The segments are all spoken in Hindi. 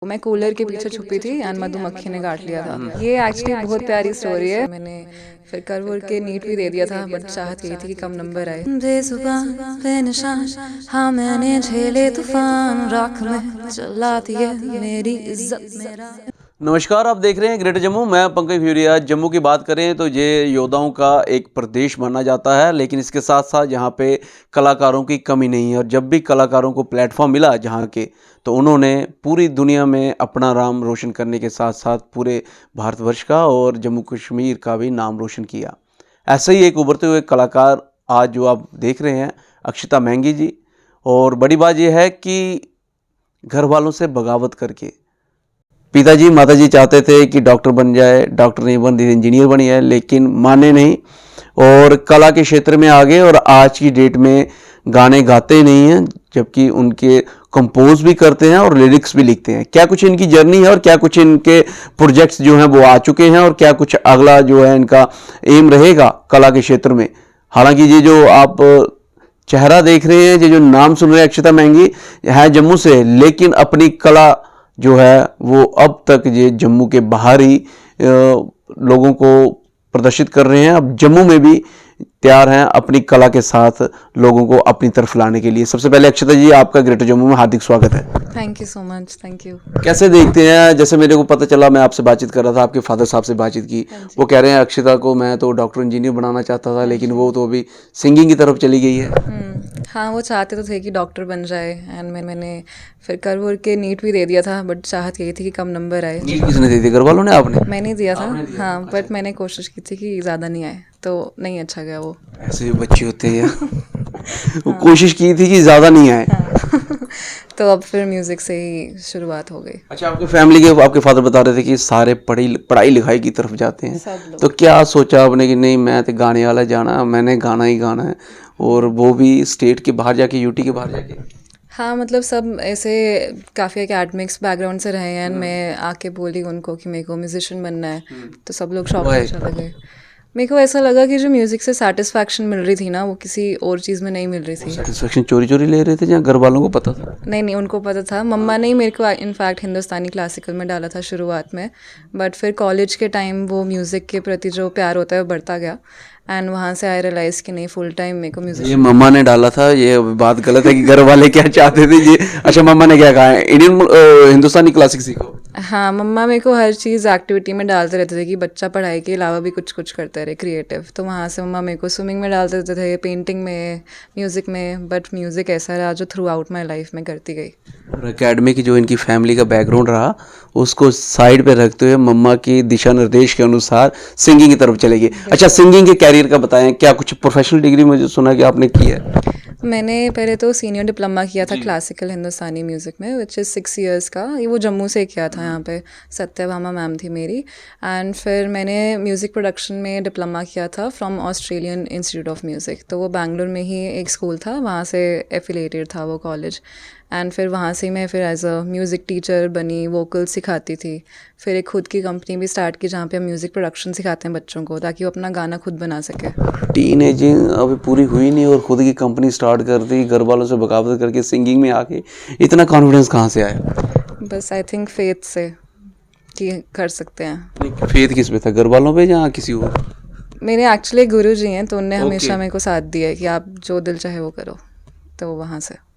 मैं कूलर के पीछे छुपी थी एंड मधुमक्खी ने काट लिया था। ये एक्चुअली बहुत प्यारी स्टोरी है। मैंने फिर कर के नीट भी दे दिया था, बट चाहत यही थी कि कम नंबर आए। बेजुबान बेनिशान हाँ मैंने झेले तूफान, राख में चलाती है मेरी इज्जत मेरा। नमस्कार, आप देख रहे हैं ग्रेटर जम्मू। मैं पंकज फ्यूरिया। जम्मू की बात करें तो ये योद्धाओं का एक प्रदेश माना जाता है, लेकिन इसके साथ साथ यहाँ पे कलाकारों की कमी नहीं है। और जब भी कलाकारों को प्लेटफॉर्म मिला जहाँ के, तो उन्होंने पूरी दुनिया में अपना नाम रोशन करने के साथ साथ पूरे भारतवर्ष का और जम्मू कश्मीर का भी नाम रोशन किया। ऐसे ही एक उभरते हुए कलाकार आज जो आप देख रहे हैं, अक्षता महंगी जी। और बड़ी बात यह है कि घर वालों से बगावत करके, पिताजी माताजी चाहते थे कि डॉक्टर बन जाए, डॉक्टर नहीं बन रही, इंजीनियर बनी है, लेकिन माने नहीं और कला के क्षेत्र में आ गए। और आज की डेट में गाने गाते नहीं हैं, जबकि उनके कंपोज भी करते हैं और लिरिक्स भी लिखते हैं। क्या कुछ इनकी जर्नी है और क्या कुछ इनके प्रोजेक्ट्स जो हैं वो आ चुके हैं और क्या कुछ अगला जो है इनका एम रहेगा कला के क्षेत्र में। हालांकि ये जो आप चेहरा देख रहे हैं, ये जो नाम सुन रहे हैं, अक्षता महंगी है जम्मू से, लेकिन अपनी कला जो है वो अब तक ये जम्मू के बाहर ही लोगों को प्रदर्शित कर रहे हैं। अब जम्मू में भी तैयार हैं अपनी कला के साथ लोगों को अपनी तरफ लाने के लिए। सबसे पहले अक्षता जी, आपका ग्रेटर जम्मू में हार्दिक स्वागत है। Thank you so much. Thank you. कैसे देखते हैं, जैसे मेरे को पता चला, मैं आपसे बातचीत कर रहा था, आपके फादर साहब से बातचीत की, वो कह रहे हैं अक्षता को मैं तो डॉक्टर इंजीनियर बनाना चाहता था, लेकिन वो तो अभी सिंगिंग की तरफ चली गई है। हाँ, वो चाहते तो थे कि डॉक्टर बन जाए एंड मैंने फिर कर के नीट भी दे दिया था, बट चाहत यही थी कि कम नंबर आए। नीट किसने दी थी, घर वालों ने आपने? मैंने दिया था। हाँ, बट मैंने कोशिश की थी कि ज़्यादा नहीं आए, तो नहीं अच्छा गया वो। ऐसे भी बच्चे होते हैं। वो कोशिश की थी कि ज़्यादा नहीं आए। तो अब फिर म्यूजिक से ही शुरुआत हो गई। अच्छा, आपके फैमिली के आपके फादर बता रहे थे कि सारे पढ़ाई लिखाई की तरफ जाते हैं, सब लोग। तो क्या सोचा आपने कि नहीं मैं तो गाने वाला जाना, मैंने गाना ही गाना है, और वो भी स्टेट के बाहर जाके, यूटी के बाहर जाके? हाँ, मतलब सब ऐसे काफ़ी एकेडमिक्स बैकग्राउंड से रहे हैं। मैं आके बोली उनको कि मेरे को म्यूजिशियन बनना है, तो सब लोग शौक में चले गए। मेरे को ऐसा लगा कि जो म्यूज़िक से सेटिस्फैक्शन मिल रही थी ना, वो किसी और चीज़ में नहीं मिल रही थी। सेटिस्फेक्शन चोरी चोरी ले रहे थे या घर वालों को पता था? नहीं, उनको पता था। मम्मा ने ही मेरे को इनफैक्ट हिंदुस्तानी क्लासिकल में डाला था शुरुआत में, बट फिर कॉलेज के टाइम वो म्यूज़िक के प्रति जो प्यार होता है वो बढ़ता गया एंड वहाँ से आई रियलाइज़ कि नहीं, फुल टाइम मेरे को म्यूज़िक। ये मम्मा ने डाला था, ये बात गलत है कि घर वाले क्या चाहते थे ये? अच्छा, मम्मा ने क्या कहा है? इंडियन हिंदुस्तानी क्लासिक सीखो। हाँ, मम्मा मेरे को हर चीज़ एक्टिविटी में डालते रहते थे कि बच्चा पढ़ाई के अलावा भी कुछ कुछ करते रहे क्रिएटिव। तो वहाँ से मम्मा मेरे को स्विमिंग में डालते रहते थे, पेंटिंग में, म्यूज़िक में, बट म्यूज़िक ऐसा रहा जो थ्रू आउट माई लाइफ में करती गई। और एकेडमी की जो इनकी फैमिली का बैकग्राउंड रहा, उसको साइड पे रखते हुए मम्मा की दिशा निर्देश के अनुसार सिंगिंग की तरफ चले गए। अच्छा, सिंगिंग के कैरियर का बताएं, क्या कुछ प्रोफेशनल डिग्री मुझे सुना कि आपने की है? मैंने पहले तो सीनियर डिप्लोमा किया था क्लासिकल हिंदुस्तानी म्यूज़िक में, विच इज़ 6 इयर्स का। ये वो जम्मू से किया था, यहाँ पे सत्यभामा मैम थी मेरी। एंड फिर मैंने म्यूज़िक प्रोडक्शन में डिप्लोमा किया था from Australian institute of music. तो वो बैंगलोर में ही एक स्कूल था, वहाँ से एफिलेटेड था वो कॉलेज। एंड फिर वहाँ से मैं फिर एज अ म्यूज़िक टीचर बनी, वोकल सिखाती थी। फिर एक खुद की कंपनी भी स्टार्ट की जहाँ पे हम म्यूज़िक प्रोडक्शन सिखाते हैं बच्चों को, ताकि वो अपना गाना खुद बना सके। टीनेजिंग अभी पूरी हुई नहीं और खुद की कंपनी स्टार्ट कर दी, घर वालों से बगावत करके सिंगिंग में आके इतना कॉन्फिडेंस कहाँ से आया? बस आई थिंक फेथ से कि कर सकते हैं। फेथ किस पे था, घर वालों पे या किसी और? मेरे एक्चुअली गुरु जी हैं, तो उनने हमेशा मेरे को साथ दिया है कि आप जो दिल चाहे वो करो, तो वहाँ से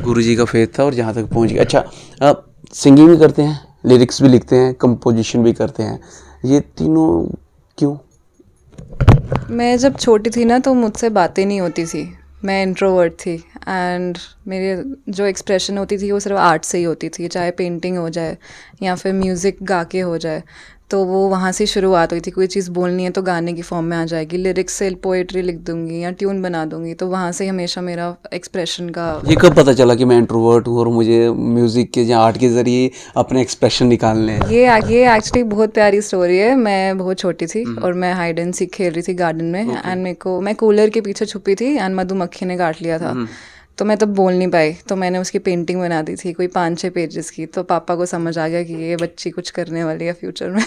गुरुजी का फेथ था और जहाँ तक पहुँच गया। अच्छा, आप सिंगिंग भी करते हैं, लिरिक्स भी लिखते हैं, कंपोजिशन भी करते हैं, ये तीनों क्यों? मैं जब छोटी थी ना, तो मुझसे बातें नहीं होती थी। मैं इंट्रोवर्ट थी एंड मेरे जो एक्सप्रेशन होती थी वो सिर्फ आर्ट से ही होती थी, चाहे पेंटिंग हो जाए या फिर म्यूज़िक गा के हो जाए। तो वो वहाँ से शुरुआत हुई थी। कोई चीज़ बोलनी है तो गाने की फॉर्म में आ जाएगी, लिरिक्स से पोएट्री लिख दूंगी या ट्यून बना दूंगी। तो वहाँ से हमेशा मेरा एक्सप्रेशन का। ये कब पता चला कि मैं इंट्रोवर्ट हूँ और मुझे म्यूज़िक के या आर्ट के ज़रिए अपने एक्सप्रेशन निकालने हैं? ये एक्चुअली बहुत प्यारी स्टोरी है। मैं बहुत छोटी थी और मैं हाइड एंड सीक खेल रही थी गार्डन में एंड मैं कूलर के पीछे छुपी थी एंड मधुमक्खी ने काट लिया था। तो मैं तब बोल नहीं पाई, तो मैंने उसकी पेंटिंग बना दी थी, कोई 5-6 पेजेस की। तो पापा को समझ आ गया कि ये बच्ची कुछ करने वाली है फ्यूचर में।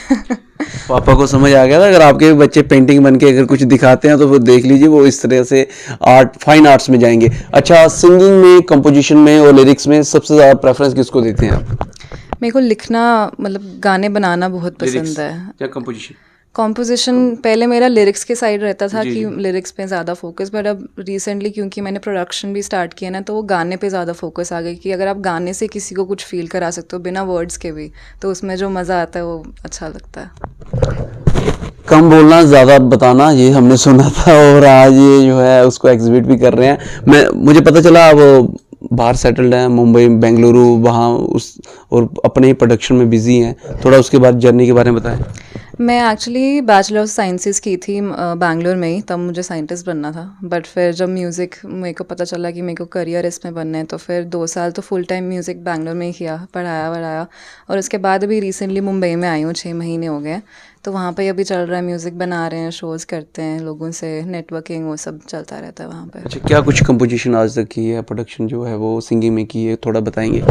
पापा को समझ आ गया था, अगर आपके बच्चे पेंटिंग बन के अगर कुछ दिखाते हैं तो वो देख लीजिए, वो इस तरह से फाइन आर्ट्स में जाएंगे। अच्छा, सिंगिंग में, कंपोजिशन में और लिरिक्स में सबसे ज़्यादा प्रेफरेंस किसको देते हैं आप? मेरे को लिखना मतलब गाने बनाना बहुत पसंद है। या कंपोजिशन? कॉम्पोजिशन पहले मेरा लिरिक्स के साइड रहता था कि लिरिक्स पे ज़्यादा फोकस, बट अब रिसेंटली क्योंकि मैंने प्रोडक्शन भी स्टार्ट किया ना, तो वो गाने पे ज़्यादा फोकस आ गई कि अगर आप गाने से किसी को कुछ फील करा सकते हो बिना वर्ड्स के भी, तो उसमें जो मज़ा आता है वो अच्छा लगता है। कम बोलना ज़्यादा बताना, ये हमने सुना था और आज ये जो है उसको एग्जिबिट भी कर रहे हैं। मुझे पता चला अब बाहर सेटल्ड हैं, मुंबई बेंगलुरु, वहाँ उस और अपने ही प्रोडक्शन में बिजी हैं। थोड़ा उसके बाद जर्नी के बारे में बताएं। मैं एक्चुअली बैचलर ऑफ साइंसेस की थी बैंगलोर में ही, तब मुझे साइंटिस्ट बनना था। बट फिर जब म्यूज़िक मेरे को पता चला कि मेरे को करियर इसमें बनना है, तो फिर 2 साल तो फुल टाइम म्यूज़िक बैंगलोर में ही किया, पढ़ाया वढ़ाया। और उसके बाद अभी रिसेंटली मुंबई में आई हूँ, 6 महीने हो गए। तो वहाँ पे अभी चल रहा है, म्यूज़िक बना रहे हैं, शोज़ करते हैं, लोगों से नेटवर्किंग, वो सब चलता रहता है वहाँ पे। अच्छा, क्या कुछ कंपोजिशन आज तक की है, प्रोडक्शन जो है वो सिंगिंग में की है, थोड़ा बताएंगे?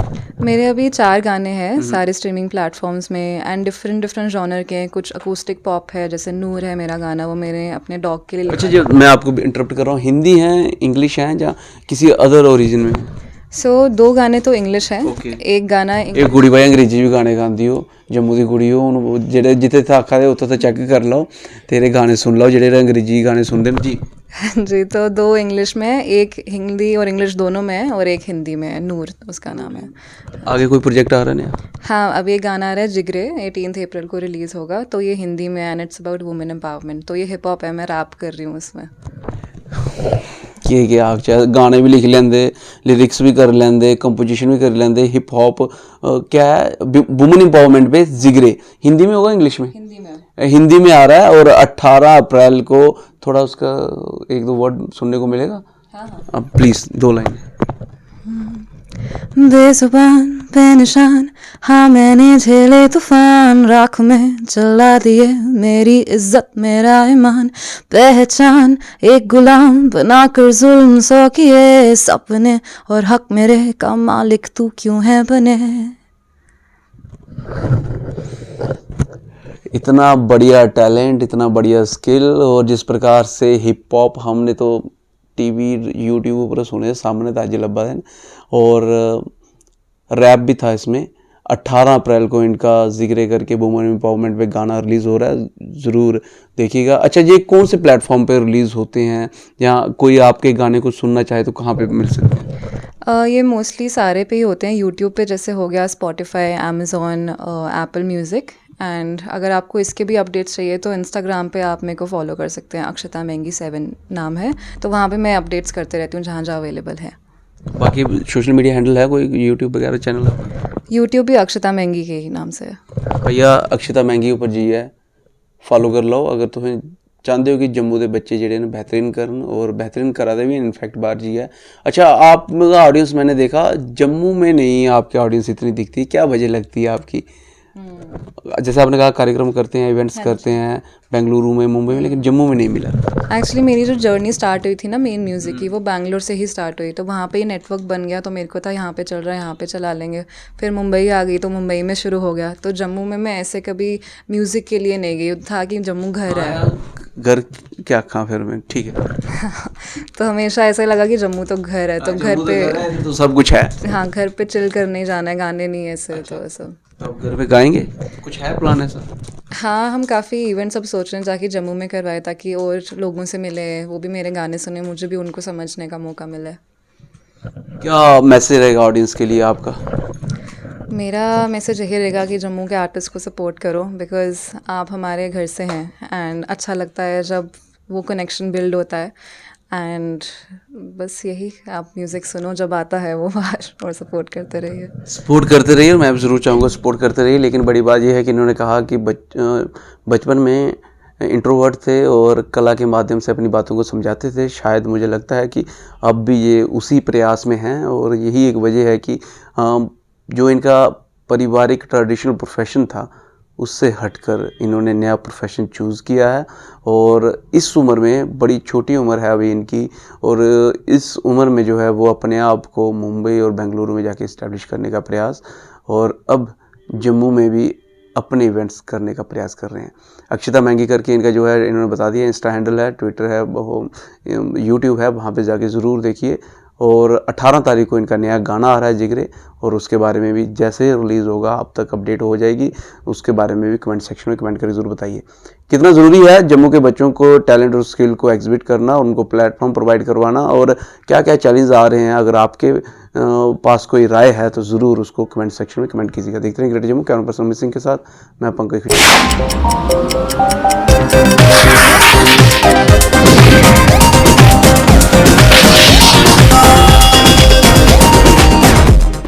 मेरे अभी 4 गाने हैं सारे स्ट्रीमिंग प्लेटफॉर्म्स में, एंड डिफरेंट जॉनर के हैं। कुछ अकूस्टिक पॉप है, जैसे नूर है मेरा गाना, वो मेरे अपने डॉग के लिए अच्छा जी, मैं आपको इंटरप्ट कर रहा हूँ, हिंदी हैं, इंग्लिश हैं या किसी अदर ओरिजिन में? सो 2 गाने तो इंग्लिश हैं। एक गाना एक कुड़ी भाई अंग्रेजी भी गाने गाती हो, जम्मू की कुड़ी हो, उन्होंने जेडे जिते थे आखा दे उत्थे तो चेक कर लो, तेरे गाने सुन लो जेडे अंग्रेजी गाने सुनते हैं जी। जी, तो 2 इंग्लिश में है, एक हिंदी और इंग्लिश दोनों में है, और एक हिंदी में है, नूर उसका नाम है। आगे कोई प्रोजेक्ट आ रहा है नया? हाँ, अब ये गाना आ रहा है जिगरे, 18 अप्रैल को रिलीज़ होगा। तो ये हिंदी में, and it's about women empowerment. तो ये हिप हॉप है, मैं रैप कर रही हूँ इसमें। कि आख चाहे गाने भी लिख लेंदे, लिरिक्स भी कर लेंदे, कंपोजिशन भी कर लेंदे, हिप हॉप क्या है, वुमेन एम्पावरमेंट पे जिगरे, हिंदी में होगा इंग्लिश में? हिंदी में आ रहा है। और 18 अप्रैल को थोड़ा उसका 1-2 वर्ड सुनने को मिलेगा? अब प्लीज़ 2 लाइन। बेजुबान बेनिशान, हाँ मैंने झेले तूफान, राख में जला दिए मेरी इज्जत मेरा ईमान। पहचान एक गुलाम बनाकर जुल्म 100 किए, सपने और हक मेरे का मालिक तू क्यों है बने। इतना बढ़िया टैलेंट, इतना बढ़िया स्किल, और जिस प्रकार से हिप हॉप हमने तो टीवी यूट्यूब पर सुने, सामने तो आज लब्बा है, और रैप भी था इसमें। 18 अप्रैल को इनका जिक्र करके वुमेन एम्पावरमेंट पे गाना रिलीज़ हो रहा है, ज़रूर देखिएगा। अच्छा, ये कौन से प्लेटफॉर्म पे रिलीज़ होते हैं, या कोई आपके गाने को सुनना चाहे तो कहाँ पे मिल सकते हैं? ये मोस्टली सारे पे ही होते हैं, यूट्यूब पे जैसे हो गया, Spotify, Amazon, Apple music. And अगर आपको इसके भी अपडेट्स चाहिए तो इंस्टाग्राम पे आप मेरे को फॉलो कर सकते हैं, अक्षता मेंगी 7 नाम है। तो वहाँ पे मैं अपडेट्स करते रहती हूँ जहाँ जहाँ अवेलेबल है। बाकी सोशल मीडिया हैंडल है कोई, यूट्यूब वगैरह चैनल है? यूट्यूब भी अक्षता मेंगी के ही नाम से है। भैया अक्षता मेंगी ऊपर जी है, फॉलो कर लो अगर तुम्हें चाहते हो कि जम्मू के बच्चे जेडे ने बेहतरीन करन, और बेहतरीन करा दे भी इनफैक्ट बाहर जी है। अच्छा, आप मेरा ऑडियंस मैंने देखा जम्मू में नहीं, आपकी ऑडियंस इतनी दिखती है, क्या वजह लगती है आपकी? जैसे आपने कहा कार्यक्रम करते हैं, इवेंट्स करते हैं बेंगलुरु में, मुंबई में, लेकिन जम्मू में नहीं मिला। एक्चुअली मेरी जो जर्नी स्टार्ट हुई थी ना मेन म्यूज़िक की, वो बैंगलोर से ही स्टार्ट हुई। तो वहाँ पे ही नेटवर्क बन गया, तो मेरे को था यहाँ पे चल रहा है, यहाँ पे चला लेंगे। फिर मुंबई आ गई तो मुंबई में शुरू हो गया। तो जम्मू में मैं ऐसे कभी म्यूज़िक के लिए नहीं गई, था कि जम्मू घर है। घर क्या खा फिर मैं, ठीक है। तो हमेशा ऐसा लगा कि जम्मू तो घर है, तो घर पे तो सब कुछ है। हाँ, घर पे चिल करने जाना है, गाने नहीं ऐसे। तो ऐसा अब घर पे गाएंगे, कुछ है प्लान ऐसा? हाँ, हम काफ़ी इवेंट्स अब सोच रहे हैं जाके जम्मू में करवाए, ताकि और लोगों से मिले, वो भी मेरे गाने सुने, मुझे भी उनको समझने का मौका मिले। क्या मैसेज रहेगा ऑडियंस के लिए आपका? मेरा मैसेज यही रहेगा कि जम्मू के आर्टिस्ट को सपोर्ट करो, बिकॉज़ आप हमारे घर से हैं, एंड अच्छा लगता है जब वो कनेक्शन बिल्ड होता है। एंड बस यही, आप म्यूज़िक सुनो जब आता है वो बाहर, और सपोर्ट करते रहिए। सपोर्ट करते रहिए, मैं भी ज़रूर चाहूँगा सपोर्ट करते रहिए। लेकिन बड़ी बात यह है कि इन्होंने कहा कि बचपन में इंट्रोवर्ट थे और कला के माध्यम से अपनी बातों को समझाते थे। शायद मुझे लगता है कि अब भी ये उसी प्रयास में हैं, और यही एक वजह है कि जो इनका पारिवारिक ट्रेडिशनल प्रोफेशन था उससे हटकर इन्होंने नया प्रोफेशन चूज़ किया है। और इस उम्र में, बड़ी छोटी उम्र है अभी इनकी, और इस उम्र में जो है वो अपने आप को मुंबई और बेंगलुरु में जाके इस्टेब्लिश करने का प्रयास, और अब जम्मू में भी अपने इवेंट्स करने का प्रयास कर रहे हैं। अक्षता मेंगी करके इनका जो है इन्होंने बता दिया, इंस्टा हैंडल है, ट्विटर है, यूट्यूब है, वहाँ पे जाके ज़रूर देखिए। और 18 तारीख को इनका नया गाना आ रहा है जिगरे, और उसके बारे में भी जैसे रिलीज़ होगा अब तक अपडेट हो जाएगी, उसके बारे में भी कमेंट सेक्शन में कमेंट करके ज़रूर बताइए। कितना ज़रूरी है जम्मू के बच्चों को टैलेंट और स्किल को एग्जिबिट करना, उनको प्लेटफॉर्म प्रोवाइड करवाना, और क्या क्या चैलेंज आ रहे हैं। अगर आपके पास कोई राय है तो ज़रूर उसको कमेंट सेक्शन में कमेंट कीजिएगा। देखते हैं greater Jammu, camera person Amit Singh के साथ मैं पंकज।